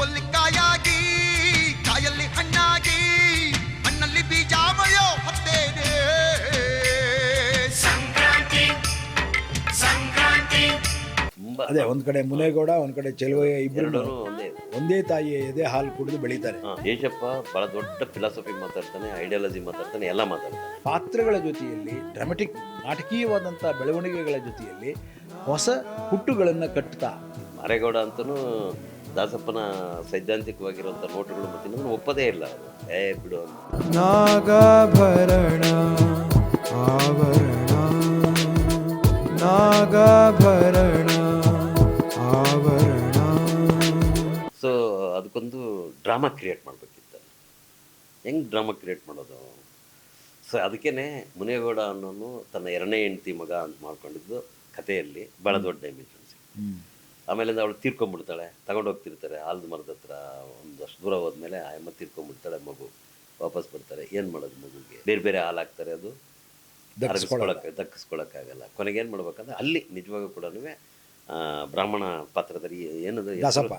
ಹೂವಲ್ಲಿ ಕಾಯಾಗಿ ಕಾಯಲ್ಲಿ ಹಣ್ಣಾಗಿ ಹಣ್ಣಲ್ಲಿ ಬೀಜ ಮಳೆಯೋ ಹತ್ತೇನೆ ಸಂಕ್ರಾಂತಿ ಸಂಕ್ರಾಂತಿ. ಅದೇ ಒಂದ್ ಕಡೆ ಮುನೇಗೌಡ, ಒಂದ್ ಕಡೆ ಚೆಲುವಯ್ಯ, ಇಬ್ಬರು ಒಂದೇ ಒಂದೇ ತಾಯಿಯ ಎದೆ ಹಾಲು ಕುಡಿದು ಬೆಳೀತಾರೆ. ಯೇಷಪ್ಪ ಬಹಳ ದೊಡ್ಡ ಫಿಲಾಸಫಿ ಮಾತಾಡ್ತಾನೆ, ಐಡಿಯಾಲಜಿ ಮಾತಾಡ್ತಾನೆ, ಎಲ್ಲ ಮಾತಾಡ್ತಾನೆ. ಪಾತ್ರಗಳ ಜೊತೆಯಲ್ಲಿ ಡ್ರಾಮೆಟಿಕ್ ನಾಟಕೀಯವಾದಂಥ ಬೆಳವಣಿಗೆಗಳ ಜೊತೆಯಲ್ಲಿ ಹೊಸ ಹುಟ್ಟುಗಳನ್ನು ಕಟ್ಟುತ್ತಾ. ಮಾರೇಗೌಡ ಅಂತೂ ದಾಸಪ್ಪನ ಸೈದ್ಧಾಂತಿಕವಾಗಿರುವಂಥ ನೋಟುಗಳು ಮತ್ತು ಒಪ್ಪದೇ ಇಲ್ಲ ಅದು. ಬಿಡು ಅಂತ. ನಾಗಾಭರಣ ಆವರಣ, ನಾಗಾಭರಣ ಆವರಣ. ಸೊ ಅದಕ್ಕೊಂದು ಡ್ರಾಮಾ ಕ್ರಿಯೇಟ್ ಮಾಡಬೇಕಿತ್ತು. ಹೆಂಗೆ ಡ್ರಾಮಾ ಕ್ರಿಯೇಟ್ ಮಾಡೋದು? ಸೊ ಅದಕ್ಕೇ ಮುನೇಗೌಡ ಅನ್ನೋನು ತನ್ನ ಎರಡನೇ ಹೆಂಡತಿ ಮಗ ಅಂತ ಮಾಡ್ಕೊಂಡಿದ್ದು ಕಥೆಯಲ್ಲಿ ಭಾಳ ದೊಡ್ಡ ಡೈಮೆನ್ಷನ್ಸ್. ಆಮೇಲಿಂದ ಅವಳು ತೀರ್ಕೊಂಡ್ಬಿಡ್ತಾಳೆ, ತಗೊಂಡೋಗ್ತಿರ್ತಾರೆ ಆಲದ ಮರದ ಹತ್ರ. ಒಂದಷ್ಟು ದೂರ ಹೋದ್ಮೇಲೆ ಆ ಅಮ್ಮ ತೀರ್ಕೊಂಡ್ಬಿಡ್ತಾಳೆ, ಮಗು ವಾಪಸ್ ಬರ್ತಾರೆ. ಏನು ಮಾಡೋದು ಮಗುಗೆ? ಬೇರೆ ಬೇರೆ ಹಾಲು ಹಾಕ್ತಾರೆ, ಅದು ದಕ್ಕಿಸ್ಕೊಳಕ್ಕಾಗಲ್ಲ. ಕೊನೆಗೆ ಏನು ಮಾಡ್ಬೇಕಂದ್ರೆ ಅಲ್ಲಿ ನಿಜವಾಗೂ ಕೂಡ ಬ್ರಾಹ್ಮಣ ಪಾತ್ರದಲ್ಲಿ ಏನದು ದಾಸಪ್ಪ.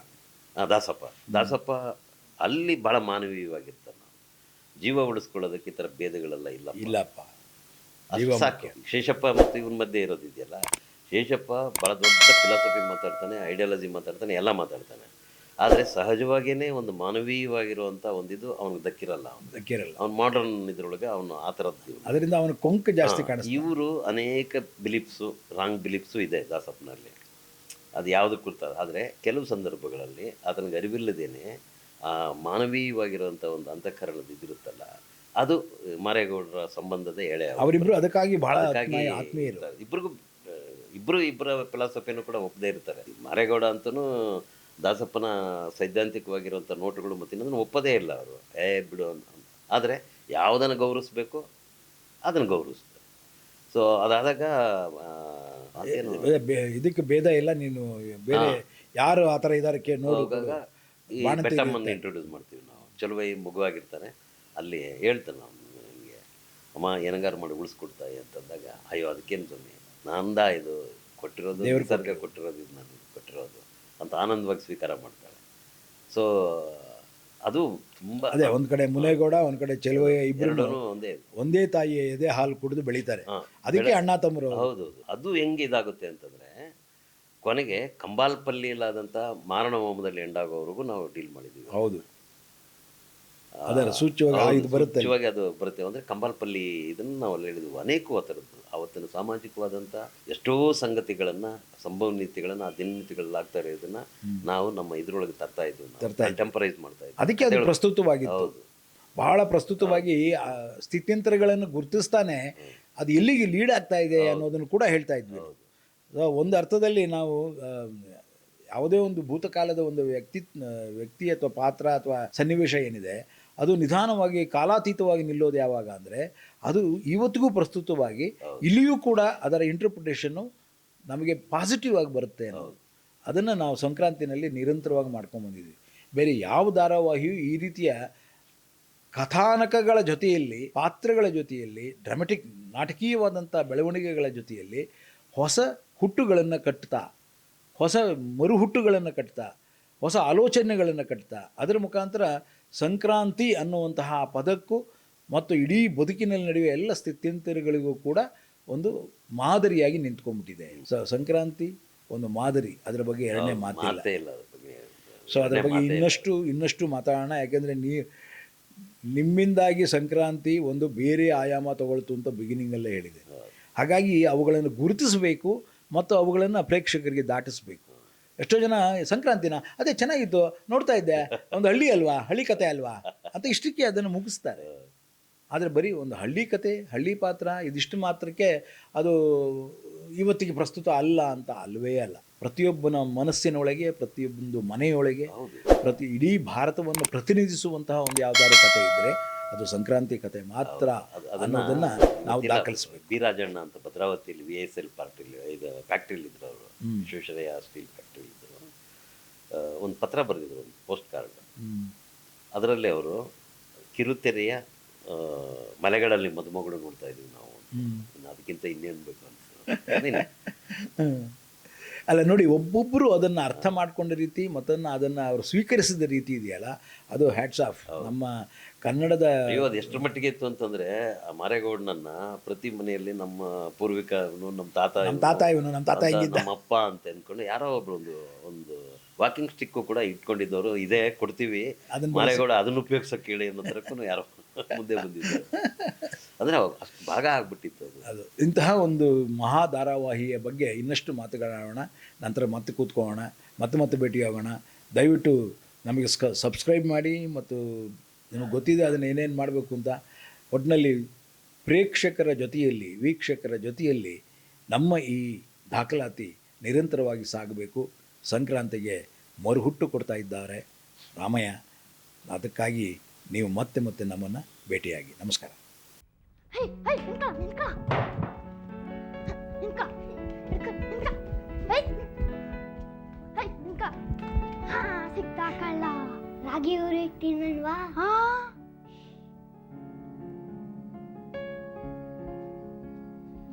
ದಾಸಪ್ಪ ಅಲ್ಲಿ ಭಾಳ ಮಾನವೀಯವಾಗಿರ್ತಾನೆ. ಜೀವ ಉಳಿಸ್ಕೊಳ್ಳೋದಕ್ಕೆ ಈ ಥರ ಭೇದಗಳೆಲ್ಲ ಇಲ್ಲಪ್ಪ. ಅದು ಸಾಕು. ಶೇಷಪ್ಪ ಮತ್ತು ಇವನ ಮಧ್ಯೆ ಇರೋದಿದೆಯಲ್ಲ, ಶೇಷಪ್ಪ ಭಾಳ ದೊಡ್ಡ ಫಿಲಾಸಫಿ ಮಾತಾಡ್ತಾನೆ, ಐಡಿಯಾಲಜಿ ಮಾತಾಡ್ತಾನೆ, ಎಲ್ಲ ಮಾತಾಡ್ತಾನೆ. ಆದರೆ ಸಹಜವಾಗಿಯೇ ಒಂದು ಮಾನವೀಯವಾಗಿರುವಂಥ ಒಂದಿದು ಅವ್ನಿಗೆ ದಕ್ಕಿರಲ್ಲ. ಅವ್ನು ಮಾಡ್ರನ್ ಇದ್ರೊಳಗೆ ಅವನು ಆ ಥರದ್ದು. ಅದರಿಂದ ಅವನ ಕೊಂಕ ಜಾಸ್ತಿ ಕಾಣಿಸ್ತಾನೆ. ಇವರು ಅನೇಕ ಬಿಲೀಫ್ಸು, ರಾಂಗ್ ಬಿಲೀಫ್ಸು ಇದೆ ದಾಸಪ್ಪನಲ್ಲಿ. ಅದು ಯಾವುದು ಕುರಿತಾರ. ಆದರೆ ಕೆಲವು ಸಂದರ್ಭಗಳಲ್ಲಿ ಆತನಿಗೆ ಅರಿವಿಲ್ಲದೇನೆ ಆ ಮಾನವೀಯವಾಗಿರುವಂಥ ಒಂದು ಅಂತಃಕರಣದ ಇದಿರುತ್ತಲ್ಲ, ಅದು ಮಾರೇಗೌಡರ ಸಂಬಂಧದ ಎಳೆ. ಅವರಿಬ್ಬರು ಅದಕ್ಕಾಗಿ ಬಹಳ ಆತ್ಮೀಯರು. ಇಬ್ಬರ ಫಿಲಾಸಫಿನೂ ಕೂಡ ಒಪ್ಪದೇ ಇರ್ತಾರೆ. ಮಾರೇಗೌಡ ಅಂತೂ ದಾಸಪ್ಪನ ಸೈದ್ಧಾಂತಿಕವಾಗಿರುವಂಥ ನೋಟುಗಳು ಮತ್ತು ಒಪ್ಪದೇ ಇಲ್ಲ ಅವರು. ಬಿಡು ಅಂತ. ಆದರೆ ಯಾವುದನ್ನು ಗೌರವಿಸ್ಬೇಕು ಅದನ್ನು ಗೌರವಿಸ್ತಾರೆ. ಸೊ ಅದಾದಾಗ ಇದಕ್ಕೆ ಭೇದ ಇಲ್ಲ. ನೀನು ಬೇರೆ ಯಾರು ಆ ಥರ ಇದ್ದಾರೆ ನೋಡುವಾಗ ಈ ಬೆಟ್ಟಮ್ಮನ್ನು ಇಂಟ್ರೊಡ್ಯೂಸ್ ಮಾಡ್ತೀವಿ ನಾವು. ಚೆಲುವಯ್ಯ ಮಗುವಾಗಿರ್ತಾನೆ, ಅಲ್ಲಿ ಹೇಳ್ತಾನೆ ನಾವು, ನಿಮಗೆ ಅಮ್ಮ ಏನಂಗಾರು ಮಾಡಿ ಉಳಿಸ್ಕೊಡ್ತಾಯಿ ಅಂತಂದಾಗ, ಅಯ್ಯೋ ಅದಕ್ಕೇನು ಸ್ವಾಮಿ, ನಂದ ಇದು ಕೊಟ್ಟಿರೋದು, ನಿಸರ್ಗ ಕೊಟ್ಟಿರೋದು, ಇದು ನಾನು ಕೊಟ್ಟಿರೋದು ಅಂತ ಆನಂದವಾಗಿ ಸ್ವೀಕಾರ ಮಾಡ್ತಾಳೆ. ಸೊ ಅದು ತುಂಬ ಅದೇ ಒಂದ್ ಕಡೆ ಮುನೇಗೌಡ, ಒಂದ್ ಕಡೆ ಚೆಲುವಯ್ಯ, ಇಬ್ಬರು ಒಂದೇ ತಾಯಿಯ ಎದೆ ಹಾಲು ಕುಡಿದು ಬೆಳೀತಾರೆ. ಅದಕ್ಕೆ ಅಣ್ಣ ತಮ್ಮರು. ಹೌದು. ಅದು ಹೆಂಗೆ ಇದಾಗುತ್ತೆ ಅಂತಂದರೆ, ಕೊನೆಗೆ ಕಂಬಾಲ್ಪಲ್ಲಿಯಲ್ಲಾದಂಥ ಮಾರಣ ಹೋಮದಲ್ಲಿ ಎಂಡಾಗೋವರೆಗೂ ನಾವು ಡೀಲ್ ಮಾಡಿದ್ದೀವಿ. ಹೌದು, ಅದರ ಸೂಚ್ಯವಾಗಿ ಅದು ಬರುತ್ತೆ. ಅಂದರೆ ಕಂಬಾಲ್ಪಲ್ಲಿ ಇದನ್ನು ನಾವು ಅಲ್ಲಿ ಹೇಳಿದ್ವಿ. ಅನೇಕ ಥರದ್ದು ಆವತ್ತಿನ ಸಾಮಾಜಿಕವಾದಂಥ ಎಷ್ಟೋ ಸಂಗತಿಗಳನ್ನು, ಸಂಭವನೀತಿಗಳನ್ನು, ಆ ದಿನನೀತಿಗಳಲ್ಲಿ ಆಗ್ತಾ ಇರೋದನ್ನು ನಾವು ನಮ್ಮ ಇದ್ರೊಳಗೆ ತರ್ತಾ ಇದ್ವಿ, ಟೆಂಪರೈಸ್ ಮಾಡ್ತಾ ಇದ್ವಿ. ಅದಕ್ಕೆ ಅದು ಪ್ರಸ್ತುತವಾಗಿತ್ತು. ಬಹಳ ಪ್ರಸ್ತುತವಾಗಿ ಸ್ಥಿತ್ಯಂತರಗಳನ್ನು ಗುರುತಿಸ್ತಾನೆ ಅದು ಎಲ್ಲಿಗೆ ಲೀಡ್ ಆಗ್ತಾ ಇದೆ ಅನ್ನೋದನ್ನು ಕೂಡ ಹೇಳ್ತಾ ಇದ್ವಿ. ಒಂದು ಅರ್ಥದಲ್ಲಿ ನಾವು ಯಾವುದೇ ಒಂದು ಭೂತಕಾಲದ ಒಂದು ವ್ಯಕ್ತಿ ಅಥವಾ ಪಾತ್ರ ಅಥವಾ ಸನ್ನಿವೇಶ ಏನಿದೆ, ಅದು ನಿಧಾನವಾಗಿ ಕಾಲಾತೀತವಾಗಿ ನಿಲ್ಲೋದು ಯಾವಾಗ ಅಂದರೆ, ಅದು ಇವತ್ತಿಗೂ ಪ್ರಸ್ತುತವಾಗಿ ಇಲ್ಲಿಯೂ ಕೂಡ ಅದರ ಇಂಟರ್ಪ್ರಿಟೇಷನ್ನು ನಮಗೆ ಪಾಸಿಟಿವ್ ಆಗಿ ಬರುತ್ತೆ ಅನ್ನೋದು. ಅದನ್ನು ನಾವು ಸಂಕ್ರಾಂತಿನಲ್ಲಿ ನಿರಂತರವಾಗಿ ಮಾಡ್ಕೊಂಡ್ಬಂದಿದ್ವಿ. ಬೇರೆ ಯಾವ ಧಾರಾವಾಹಿಯೂ ಈ ರೀತಿಯ ಕಥಾನಕಗಳ ಜೊತೆಯಲ್ಲಿ, ಪಾತ್ರಗಳ ಜೊತೆಯಲ್ಲಿ, ಡ್ರಾಮೆಟಿಕ್ ನಾಟಕೀಯವಾದಂಥ ಬೆಳವಣಿಗೆಗಳ ಜೊತೆಯಲ್ಲಿ ಹೊಸ ಹುಟ್ಟುಗಳನ್ನು ಕಟ್ತಾ, ಹೊಸ ಮರುಹುಟ್ಟುಗಳನ್ನು ಕಟ್ತಾ, ಹೊಸ ಆಲೋಚನೆಗಳನ್ನು ಕಟ್ತಾ, ಅದರ ಮುಖಾಂತರ ಸಂಕ್ರಾಂತಿ ಅನ್ನುವಂತಹ ಪದಕ್ಕೂ ಮತ್ತು ಇಡೀ ಬದುಕಿನಲ್ಲಿ ನಡೆಯುವ ಎಲ್ಲ ಸ್ಥಿತ್ಯಂತರಗಳಿಗೂ ಕೂಡ ಒಂದು ಮಾದರಿಯಾಗಿ ನಿಂತ್ಕೊಂಡ್ಬಿಟ್ಟಿದೆ. ಸಂಕ್ರಾಂತಿ ಒಂದು ಮಾದರಿ, ಅದರ ಬಗ್ಗೆ ಎರಡನೇ ಮಾತಿಲ್ಲ. ಸೊ ಅದರ ಬಗ್ಗೆ ಇನ್ನಷ್ಟು ಮಾತಾಡೋಣ. ಯಾಕೆಂದರೆ ನಿಮ್ಮಿಂದಾಗಿ ಸಂಕ್ರಾಂತಿ ಒಂದು ಬೇರೆ ಆಯಾಮ ತಗೊಳ್ತು ಅಂತ ಬಿಗಿನಿಂಗಲ್ಲೇ ಹೇಳಿದೆ. ಹಾಗಾಗಿ ಅವುಗಳನ್ನು ಗುರುತಿಸಬೇಕು ಮತ್ತು ಅವುಗಳನ್ನು ಪ್ರೇಕ್ಷಕರಿಗೆ ದಾಟಿಸಬೇಕು. ಎಷ್ಟೋ ಜನ ಸಂಕ್ರಾಂತಿನ ಅದೇ ಚೆನ್ನಾಗಿತ್ತು ನೋಡ್ತಾ ಇದ್ದೆ, ಒಂದು ಹಳ್ಳಿ ಅಲ್ವಾ, ಹಳ್ಳಿ ಕತೆ ಅಲ್ವಾ ಅಂತ ಇಷ್ಟಕ್ಕೆ ಅದನ್ನು ಮುಗಿಸ್ತಾರೆ. ಆದರೆ ಬರೀ ಒಂದು ಹಳ್ಳಿ ಕತೆ, ಹಳ್ಳಿ ಪಾತ್ರ ಇದಿಷ್ಟು ಮಾತ್ರಕ್ಕೆ ಅದು ಇವತ್ತಿಗೆ ಪ್ರಸ್ತುತ ಅಲ್ಲ ಅಂತ ಅಲ್ವೇ ಅಲ್ಲ. ಪ್ರತಿಯೊಬ್ಬನ ಮನಸ್ಸಿನೊಳಗೆ, ಪ್ರತಿಯೊಂದು ಮನೆಯೊಳಗೆ, ಇಡೀ ಭಾರತವನ್ನು ಪ್ರತಿನಿಧಿಸುವಂತಹ ಒಂದು ಯಾವುದಾದ್ರು ಕತೆ ಇದ್ದರೆ ಅದು ಸಂಕ್ರಾಂತಿ ಕತೆ ಮಾತ್ರ ಅನ್ನೋದನ್ನು ನಾವು ದಾಖಲಿಸಬೇಕು. ಬಿ ರಾಜಣ್ಣ ಅಂತ ಭದ್ರಾವತಿಯಲ್ಲಿ VSL ಪಾರ್ಟಿಲಿ ಇದು ಫ್ಯಾಕ್ಟ್ರಿಲಿದ್ದರು ಅವರು, ವಿಶ್ವೇಶ್ವರಯ್ಯ ಸ್ಟೀಲ್ ಫ್ಯಾಕ್ಟ್ರಿಲಿದ್ದರು. ಒಂದು ಪತ್ರ ಬರೆದಿದ್ರು, ಒಂದು ಪೋಸ್ಟ್ ಕಾರ್ಡ್. ಅದರಲ್ಲಿ ಅವರು ಕಿರುತೆರೆಯ ಮಲೆಗಳಲ್ಲಿ ಮದುಮಗಳು ನೋಡ್ತಾ ಇದ್ದೀವಿ ನಾವು, ಅದಕ್ಕಿಂತ ಇನ್ನೇನು ಬೇಕು ಅಂತ. ಅಲ್ಲ ನೋಡಿ, ಒಬ್ಬೊಬ್ಬರು ಅದನ್ನು ಅರ್ಥ ಮಾಡ್ಕೊಂಡ ರೀತಿ ಮತ್ತು ಅದನ್ನು ಅವರು ಸ್ವೀಕರಿಸಿದ ರೀತಿ ಇದೆಯಲ್ಲ, ಅದು ಹ್ಯಾಟ್ಸ್ ಆಫ್. ನಮ್ಮ ಕನ್ನಡದ ಅಯ್ಯೋ ಅದು ಎಷ್ಟರ ಮಟ್ಟಿಗೆ ಇತ್ತು ಅಂತಂದ್ರೆ ಆ ಮಾರೇಗೌಡನನ್ನ ಪ್ರತಿ ಮನೆಯಲ್ಲಿ ನಮ್ಮ ಪೂರ್ವಿಕನು ನಮ್ಮ ತಾತ ಇವನು ನಮ್ಮ ತಾತ ಹಿಂಗಿದ್ದ, ನಮ್ಮ ಅಪ್ಪ ಅಂತ ಅಂದ್ಕೊಂಡು ಯಾರೋ ಒಬ್ರು ಒಂದು ವಾಕಿಂಗ್ ಸ್ಟಿಕ್ಕು ಕೂಡ ಇಟ್ಕೊಂಡಿದ್ದವರು, ಇದೇ ಕೊಡ್ತೀವಿ ಮಾರೇಗೌಡ ಅದನ್ನು ಉಪಯೋಗಿಸೋಕೆ ಕೇಳಿ ಅನ್ನೋ ಥರಕ್ಕೂ ಯಾರೋ ಮುಂದೆ ಬಂದಿದ್ದಾರೆ. ಅಂದರೆ ಅಷ್ಟು ಭಾಗ ಆಗ್ಬಿಟ್ಟಿತ್ತು ಅದು. ಇಂತಹ ಒಂದು ಮಹಾ ಧಾರಾವಾಹಿಯ ಬಗ್ಗೆ ಇನ್ನಷ್ಟು ಮಾತುಗಳಾಡೋಣ, ನಂತರ ಮತ್ತೆ ಕೂತ್ಕೊಳ್ಳೋಣ, ಮತ್ತೆ ಭೇಟಿಯಾಗೋಣ. ದಯವಿಟ್ಟು ನಮಗೆ ಸಬ್ಸ್ಕ್ರೈಬ್ ಮಾಡಿ, ಮತ್ತು ನಿಮಗೆ ಗೊತ್ತಿದೆ ಅದನ್ನು ಏನೇನು ಮಾಡಬೇಕು ಅಂತ. ಒಟ್ಟಿನಲ್ಲಿ ಪ್ರೇಕ್ಷಕರ ಜೊತೆಯಲ್ಲಿ, ವೀಕ್ಷಕರ ಜೊತೆಯಲ್ಲಿ ನಮ್ಮ ಈ ದಾಖಲಾತಿ ನಿರಂತರವಾಗಿ ಸಾಗಬೇಕು. ಸಂಕ್ರಾಂತಿಗೆ ಮರುಹುಟ್ಟು ಕೊಡ್ತಾ ಇದ್ದಾರೆ ರಾಮಯ್ಯ. ಅದಕ್ಕಾಗಿ ನೀವು ಮತ್ತೆ ನಮ್ಮನ್ನು ಭೇಟಿಯಾಗಿ. ನಮಸ್ಕಾರ. ಸಿಕ್ತಾ ಕಳ್ಳ ರಾಗಿ ಊರಿ ತಿನ್ನಲ್ವಾ?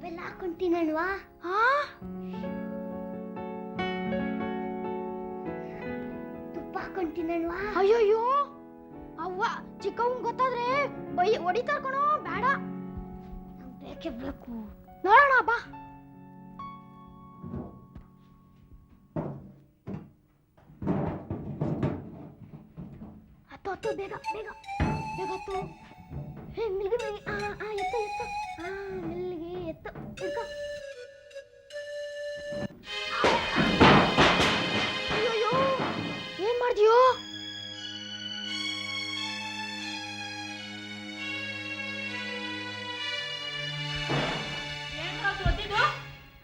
ಬೆಲ್ಲ ಹಾಕೊಂಡು ತಿನ್ನಲ್ವಾ? ತುಪ್ಪ ಹಾಕೊಂಡು ತಿನ್ನಲ್ವಾ? ಅಯ್ಯೋಯ್ಯೋ ಅವ್ವ, ಚಿಕ್ಕವನ್ ಗೊತ್ತಾದ್ರೆ ಹೊಡಿತಾರ ಕಣೋ, ಬೇಡ. ಬೇಕೇ ಬೇಕು. ನೋಡೋಣ ಬಾ. ಹತ್ತು ಬೇಗ ಬೇಗ ಬೇಗ ಹತ್ತು. ಮೆಲ್ಲಿಗೆ ಮೆಲ್ಲಿಗೆ ಎತ್ತು ಮೆಲ್ಲಿಗೆ ಎತ್ತು ಇಟ್ಕೋ. ಅಯ್ಯೋಯ್ಯೋ, ಏನ್ ಮಾಡ್ತೀಯೋ?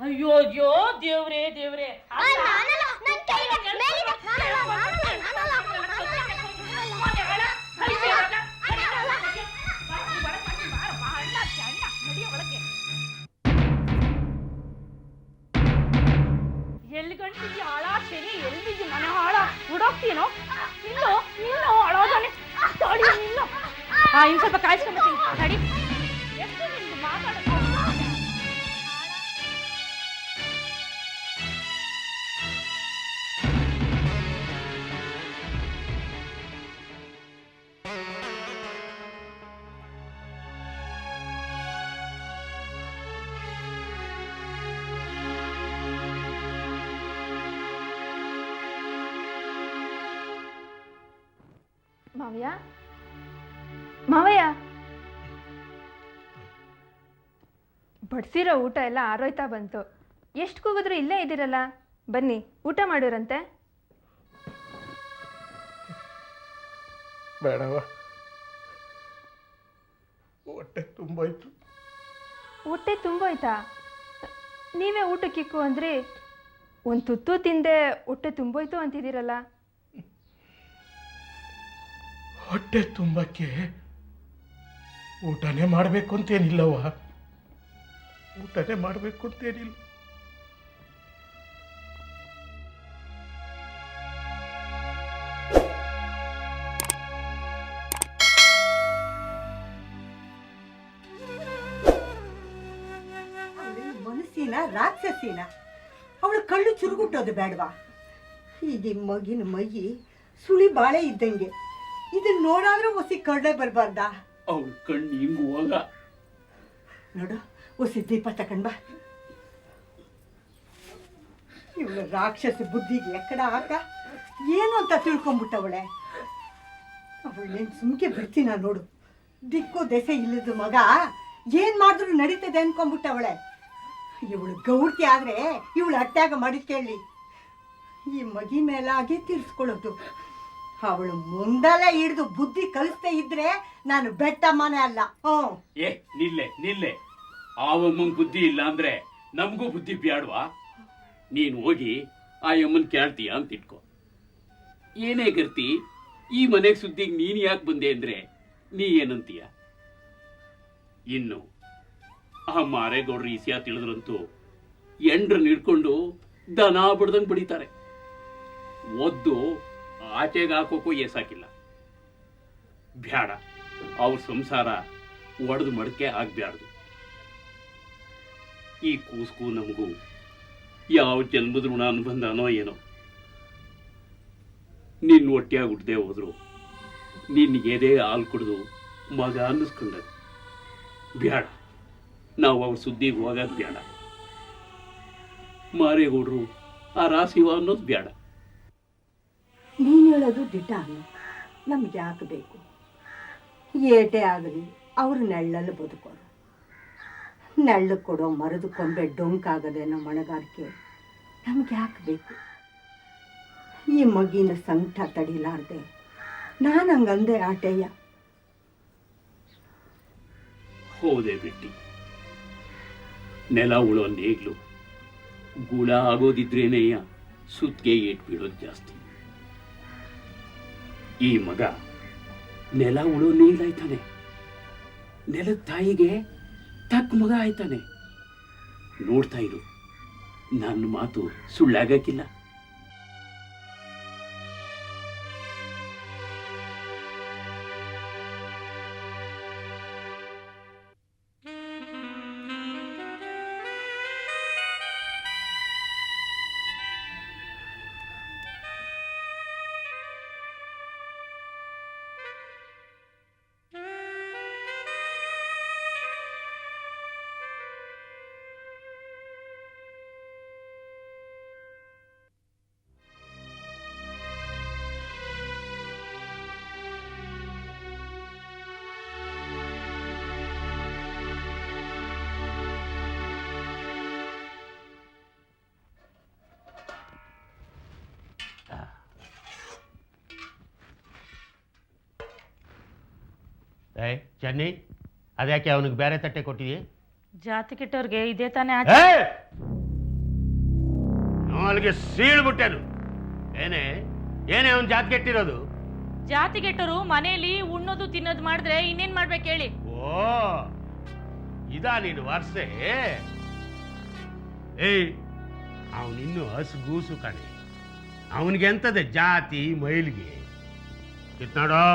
ಅಯ್ಯೋ ಅಯ್ಯೋ ದೇವ್ರೇ ದೇವ್ರೇ, ಎಲ್ಲಿ ಗಂಟಿದ್ಯ ಹಾಳ ಶನಿ, ಎಲ್ಲಿದ್ಯ ಮನೆ ಹಾಳ ಹುಡೋಗ್ತೀನೋ? ನಿಲ್ಲು ನಿಲ್ಲು, ಅಳೋದಾನೆ ತಡಿ, ನಿಲ್ಲು. ಇನ್ನು ಸ್ವಲ್ಪ ಕಾಯಿಸ್ಕೊಂಬತ್ತೀನಿ ತಡಿ. ಎಷ್ಟು ನಿಮ್ಗೆ ಮಾತಾಡೋದು? ಮಾವಯ್ಯ, ಮಾವಯ್ಯ, ಬಡ್ಸಿರೋ ಊಟ ಎಲ್ಲ ಆರೋಯ್ತಾ ಬಂತು. ಎಷ್ಟು ಕೂಗಿದ್ರು ಇಲ್ಲೇ ಇದ್ದೀರಲ್ಲ, ಬನ್ನಿ ಊಟ ಮಾಡಿರಂತೆ. ಬೇಡವ, ಹೊಟ್ಟೆ ತುಂಬೋಯ್ತು. ಹೊಟ್ಟೆ ತುಂಬೋಯ್ತಾ? ನೀವೇ ಊಟಕ್ಕಿಕ್ಕು ಅಂದ್ರಿ, ಒಂದು ತುತ್ತು ತಿಂದೆ ಹೊಟ್ಟೆ ತುಂಬೋಯ್ತು ಅಂತಿದ್ದೀರಲ್ಲ. ಹೊಟ್ಟೆ ತುಂಬಕ್ಕೆ ಊಟನೇ ಮಾಡಬೇಕು ಅಂತೇನಿಲ್ಲವ, ಊಟನೇ ಮಾಡಬೇಕು ಅಂತೇನಿಲ್ಲ. ಮನಸ್ಸಿನ ರಾಕ್ಷಸಿನ, ಅವಳು ಕಳ್ಳು ಚುರುಗುಟ್ಟೋದು ಬೇಡವಾ? ಈಗ ಮಗಿನ ಮೈ ಸುಳಿ ಬಾಳೆ ಇದ್ದಂಗೆ, ಇದನ್ನ ನೋಡಾದ್ರೂ ಹೊಸಿ ಕಳ್ಳೆ ಬರಬಾರ್ದ? ಅವಳ ಕಣ್ಣು ಹಿಂಗ ಹೋಗ ನೋಡು, ಹೊಸಿ ದೀಪ ತಕೊಂಡ್ ಬಾ. ಇವಳು ರಾಕ್ಷಸ ಬುದ್ಧಿಗೆ ಎಕ್ಕಡ ಹಾಕ ಏನು ಅಂತ ತಿಳ್ಕೊಂಬಿಟ್ಟವಳೆ. ಅವಳೇನು ಸುಮ್ಕೆ ಬಿಡ್ತೀನ ನೋಡು. ದಿಕ್ಕು ದೆಸೆ ಇಲ್ಲದ ಮಗ ಏನ್ ಮಾಡಿದ್ರು ನಡೀತದೆ ಅನ್ಕೊಂಡ್ಬಿಟ್ಟವಳೆ. ಇವಳು ಗೌರ್ತಿ ಆದ್ರೆ ಇವಳು ಅಟ್ಟಾಗ ಮಾಡಿ ಕೇಳಿ, ಈ ಮಗಿ ಮೇಲಾಗಿ ತೀರ್ಸ್ಕೊಳ್ಳೋದು. ಅವಳು ಮುಂದಲೇ ಹಿಡಿದು ಬುದ್ಧಿ ಕಲಿಸ್ತಾ ಇದ್ರೆ ನಾನು ಬೆಟ್ಟಮ್ಮನೇ ಅಲ್ಲ. ಏ ನಿಲ್ಲೆ ನಿಲ್ಲೆ, ಆವಮ್ಮಂಗ್ ಬುದ್ಧಿ ಇಲ್ಲ ಅಂದ್ರೆ ನಮಗೂ ಬುದ್ಧಿ ಬ್ಯಾಡ್ವಾ? ನೀನು ಹೋಗಿ ಆ ಅಮ್ಮನ್ ಕೇಳ್ತೀಯ ಅಂತ ಇಟ್ಕೋ. ಏನೇ ಗರ್ತಿ, ಈ ಮನೆಗೆ ಸುದ್ದಿಗೆ ನೀನ್ ಯಾಕೆ ಬಂದೆ ಅಂದ್ರೆ ನೀ ಏನಂತೀಯ? ಇನ್ನು ಆ ಮಾರೇಗೌಡ್ರು ಈಸಿಯಾ ತಿಳಿದ್ರಂತೂ ಎಂಡ್ರ ನಿಡ್ಕೊಂಡು ದನ ಬಿಡ್ದಂಗ್ ಬಿಡಿತಾರೆ. ಒದ್ದು ಆಚೆಗೆ ಹಾಕೋಕ್ಕೂ ಏಸಾಕಿಲ್ಲ. ಬ್ಯಾಡ, ಅವ್ರ ಸಂಸಾರ ಒಡೆದು ಮಡಕೆ ಆಗ್ಬ್ಯಾಡ್ದು. ಈ ಕೂಸ್ಗೂ ನಮಗೂ ಯಾವ ಜನ್ಮದ ಋಣ ಅನುಬಂಧನೋ ಏನೋ. ನಿನ್ನ ಹೊಟ್ಟೆಯಾಗಿ ಹುಟ್ಟದೆ ಹೋದ್ರು ನಿನ್ಗೆದೇ ಹಾಲು ಕುಡಿದು ಮಗ ಅನ್ನಿಸ್ಕೊಂಡ. ಬೇಡ, ನಾವು ಅವ್ರ ಸುದ್ದಿಗೆ ಹೋಗೋದು ಬೇಡ. ಮಾರೇಗೌಡರು ಆ ರಾಶಿವ ಅನ್ನೋದು ಬೇಡ. ನೀನು ಹೇಳೋದು ದಿಟ ಅನ್ನು, ನಮ್ಗೆ ಯಾಕೆ ಬೇಕು? ಏಟೇ ಆಗಲಿ ಅವರು ನೆಳ್ಳಲ್ಲಿ ಬದುಕೋರು. ನೆಳ್ಳು ಕೊಡೋ ಮರದ ಕೊಂಬೆ ಡೊಂಕಾಗದೆ ನಮ್ಮ ಮಣಗಾರಿಕೆ ನಮ್ಗೆ ಯಾಕೆ ಬೇಕು? ಈ ಮಗಿನ ಸಂಕಟ ತಡಿಲಾರ್ದೆ ನಾನು ಹಂಗಂದೆ ಆಟೆಯ. ಹೋದೆ ಬಿಟ್ಟಿ. ನೆಲ ಉಳೋ ನೇಗ್ಲು ಗುಳ ಆಗೋದಿದ್ರೇನೆಯ ಸುತ್ತಿಗೆ ಏಟ್ ಬೀಳೋದು ಜಾಸ್ತಿ. ಈ ಮಗ ನೆಲ ಉಳೋ ನೇಗ್ಲಾಯ್ತಾನೆ, ನೆಲದ ತಾಯಿಗೆ ತಕ್ಕ ಮಗ ಆಯ್ತಾನೆ. ನೋಡ್ತಾ ಇರು, ನನ್ನ ಮಾತು ಸುಳ್ಳಾಗಕ್ಕಿಲ್ಲ. ಚೆನ್ನಿ, ಅದ್ಯಾಕೆ ಅವನಿಗೆ ಬೇರೆ ತಟ್ಟೆ ಕೊಟ್ಟಿದೆ? ಜಾತಿ ಕೆಟ್ಟವ್ರಿಗೆ ಇದೇ ತಾನೇ ಅವನಿಗೆ ಸೀಳ್ಬಿಟ್ಟೆನು. ಏನೇ ಏನೇ ಅವನ್ ಜಾತಿ ಕೆಟ್ಟಿರೋದು? ಜಾತಿ ಕೆಟ್ಟರು ಮನೆಯಲ್ಲಿ ಉಣ್ಣೋದು ತಿನ್ನೋದು ಮಾಡಿದ್ರೆ ಇನ್ನೇನ್ ಮಾಡ್ಬೇಕು ಹೇಳಿ? ಓ, ಇದಾ ನೀನು ವರ್ಷೆ? ಏಯ್, ಅವನಿನ್ನು ಹಸುಗೂಸು ಕಣೆ. ಅವನಿಗೆ ಎಂತದೆ ಜಾತಿ ಮೈಲಿಗೆ? ನೋಡೋ,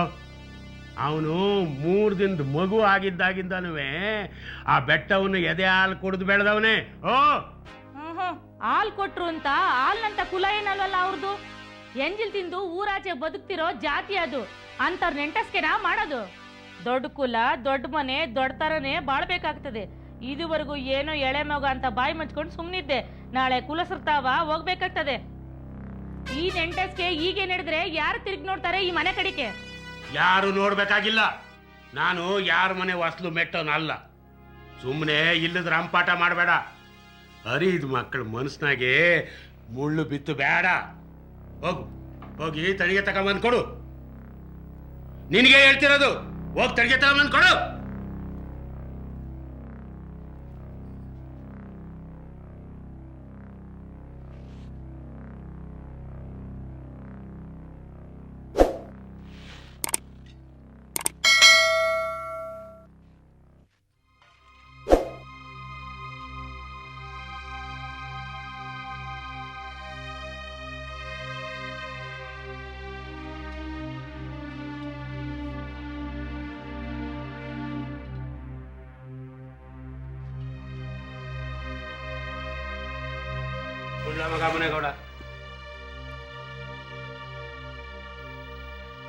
ಅವನು 3 ದಿನದ ಮಗು ಆಗಿದ್ದಾಗಿಂದನೂ ಆ ಬೆಟ್ಟವನ್ನು ಎದೆ ಹಾಲು ಕುಡಿದು ಬೆಳೆದವನೇ. ಓ, ಹಾಲ್ ಕೊಟ್ರು ಅಂತ ಹಾಲ್ನಂತ ಕುಲ ಏನಲ್ವಲ್ಲ ಅವ್ರದ್ದು. ಎಂಜಿಲ್ ತಿಂದು ಊರಾಚೆ ಬದುಕ್ತಿರೋ ಜಾತಿ ಅದು. ಅಂತವ್ರ ನೆಂಟಸ್ಕೆನಾ ಮಾಡೋದು? ದೊಡ್ಡ ಕುಲ, ದೊಡ್ಡ ಮನೆ, ದೊಡ್ಡ ತರನೇ ಬಾಳ್ಬೇಕಾಗ್ತದೆ. ಇದುವರೆಗೂ ಏನೋ ಎಳೆ ಮಗ ಅಂತ ಬಾಯಿ ಮುಚ್ಕೊಂಡು ಸುಮ್ನಿದ್ದೆ. ನಾಳೆ ಕುಲಸರ್ತಾವ ಹೋಗ್ಬೇಕಾಗ್ತದೆ. ಈ ನೆಂಟಸ್ಗೆ ಹೀಗೆ ನಡೆದ್ರೆ ಯಾರು ತಿರುಗಿ ನೋಡ್ತಾರೆ ಈ ಮನೆ ಕಡೆಗೆ? ಯಾರು ನೋಡ್ಬೇಕಾಗಿಲ್ಲ. ನಾನು ಯಾರ ಮನೆ ಹೊಸ್ಲು ಮೆಟ್ಟೋನಲ್ಲ. ಸುಮ್ಮನೆ ಇಲ್ಲದ ರಂಪಾಟ ಮಾಡಬೇಡ. ಹರಿದ ಮಕ್ಕಳ ಮನಸ್ಸಿನಾಗೆ ಮುಳ್ಳು ಬಿತ್ತು ಬೇಡ. ಹೋಗು, ಹೋಗಿ ತಡಿಗೆ ತಗೊಂಬಂದು ಕೊಡು. ನಿನಗೆ ಹೇಳ್ತಿರೋದು, ಹೋಗಿ ತಡಿಗೆ ತಗೊಂಬಂದು ಕೊಡು.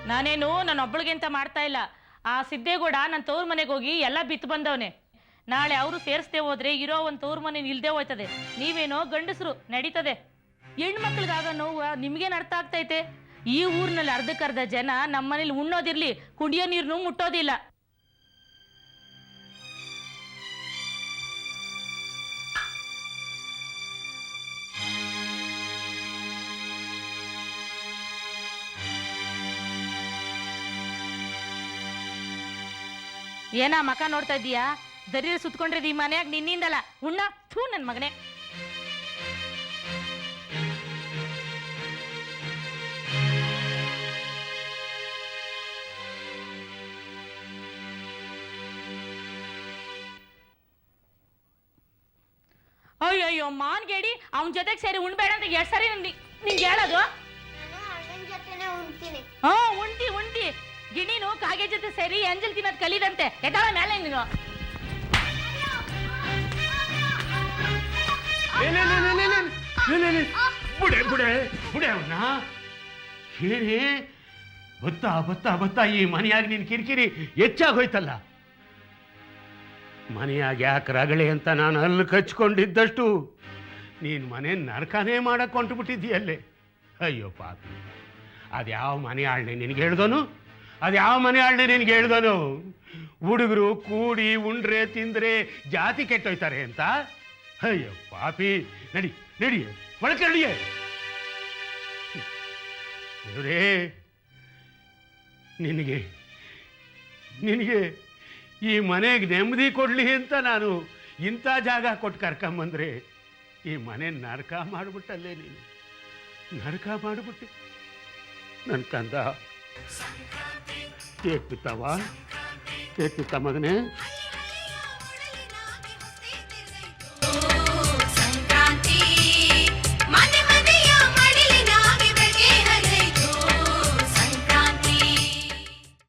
ನಾನೇನು ನನ್ನ ಒಬ್ಬಳಿಗೆ ಅಂತ ಮಾಡ್ತಾ ಇಲ್ಲ. ಆ ಸಿದ್ದೇಗೌಡ ನನ್ನ ತವ್ರ ಮನೆಗೆ ಹೋಗಿ ಎಲ್ಲ ಬಿತ್ತು ಬಂದವನೆ. ನಾಳೆ ಅವರು ಸೇರಿಸದೆ ಹೋದ್ರೆ ಇರೋ ಒಂದು ತವ್ರ ಮನೆ ಇಲ್ದೇ ಹೋಯ್ತದೆ. ನೀವೇನೋ ಗಂಡಸರು ನಡೀತದೆ. ಹೆಣ್ಮಕ್ಳಿಗಾಗ ನೋವು ನಿಮ್ಗೇನು ಅರ್ಥ ಆಗ್ತೈತೆ? ಈ ಊರಿನಲ್ಲಿ ಅರ್ಧಕ್ಕರ್ಧ ಜನ ನಮ್ಮನೇಲಿ ಉಣ್ಣೋದಿರ್ಲಿ, ಕುಡಿಯೋ ನೀರ್ನು ಮುಟ್ಟೋದಿಲ್ಲ. ಏನ ಮಕ ನೋಡ್ತಾ ಇದ್ದೀಯಾ? ದರಿಯ ಸುತ್ಕೊಂಡ್ರಿದ್ ಈ ಮನೆಯಾಗ ನಿನ್ನಿಂದಲ್ಲ. ಉಣ್ಣ ಥೂ ನನ್ ಮಗನೇ. ಅಯ್ಯಯ್ಯೋ ಮಾನ್ಗೇಡಿ, ಅವನ ಜೊತೆಗೆ ಸೇರಿ ಉಣ್ಬೇಡ ಅಂತ 2 ಸರಿ ನಿಂಗೆ ಹೇಳೋದು. ಉಂಟಿ ಉಂಟಿ ಗಿಣಿನು ಕಾಗೆ ಜೊತೆ ಸೇರಿ ಎಂಜಲ್ ತಿನ್ನೋದು ಕಲಿದಂತೆ. ಎದ್ದಾಳ ಮೇಲೆ ನೀನು. ಬುಡೆ ಬುಡೆ ಬುಡೆ ಅವನ್ನ ಏನೇ ಬತ್ತಾ ಈ ಮನೆಯಾಗ ನಿನ್ ಕಿರಿಕಿರಿ ಹೆಚ್ಚಾಗೋಯ್ತಲ್ಲ. ಮನೆಯಾಗ ಯಾಕೆ ರಗಳೆ ಅಂತ ನಾನು ಅಲ್ಲಿ ಕಚ್ಕೊಂಡಿದ್ದಷ್ಟು ನೀನು ಮನೆ ನರಕನೇ ಮಾಡಕ್ಕೆ ಹೊಂಟುಬಿಟ್ಟಿದ್ದೀಯಲ್ಲೇ. ಅಯ್ಯೋ ಪಾಪಿ, ಅದ್ಯಾವ ಮನೆ ಆಳ್ನೆ ನಿನಗೆ ಹೇಳ್ದೋನು? ಅದ್ಯಾವ ಮನೆ ಆಳ್ನೆ ನಿನಗೆ ಹೇಳ್ದೋನು? ಹುಡುಗರು ಕೂಡಿ ಉಂಡ್ರೆ ತಿಂದ್ರೆ ಜಾತಿ ಕೆಟ್ಟೋಯ್ತಾರೆ ಅಂತ. ಅಯ್ಯೋ ಪಾಪಿ, ನಡಿ ನಡಿ ಒಳಕ್ಕೆ ನಡಿಯೇ. ದೇವ್ರೇ, ನಿನಗೆ ಈ ಮನೆಗೆ ನೆಮ್ಮದಿ ಕೊಡಲಿ ಅಂತ ನಾನು ಇಂಥ ಜಾಗ ಕೊಟ್ಟು ಕರ್ಕೊಂಬಂದ್ರೆ ಈ ಮನೆ ನರಕ ಮಾಡಿಬಿಟ್ಟಲ್ಲೇ. ನೀನು ನರಕ ಮಾಡಿಬಿಟ್ಟೆ ನನ್ನ ಕಂದ. ಕೇಳ್ಪಿತ್ತವ, ಕೇಳ್ಪಿತ್ತ ಮಗನೇ.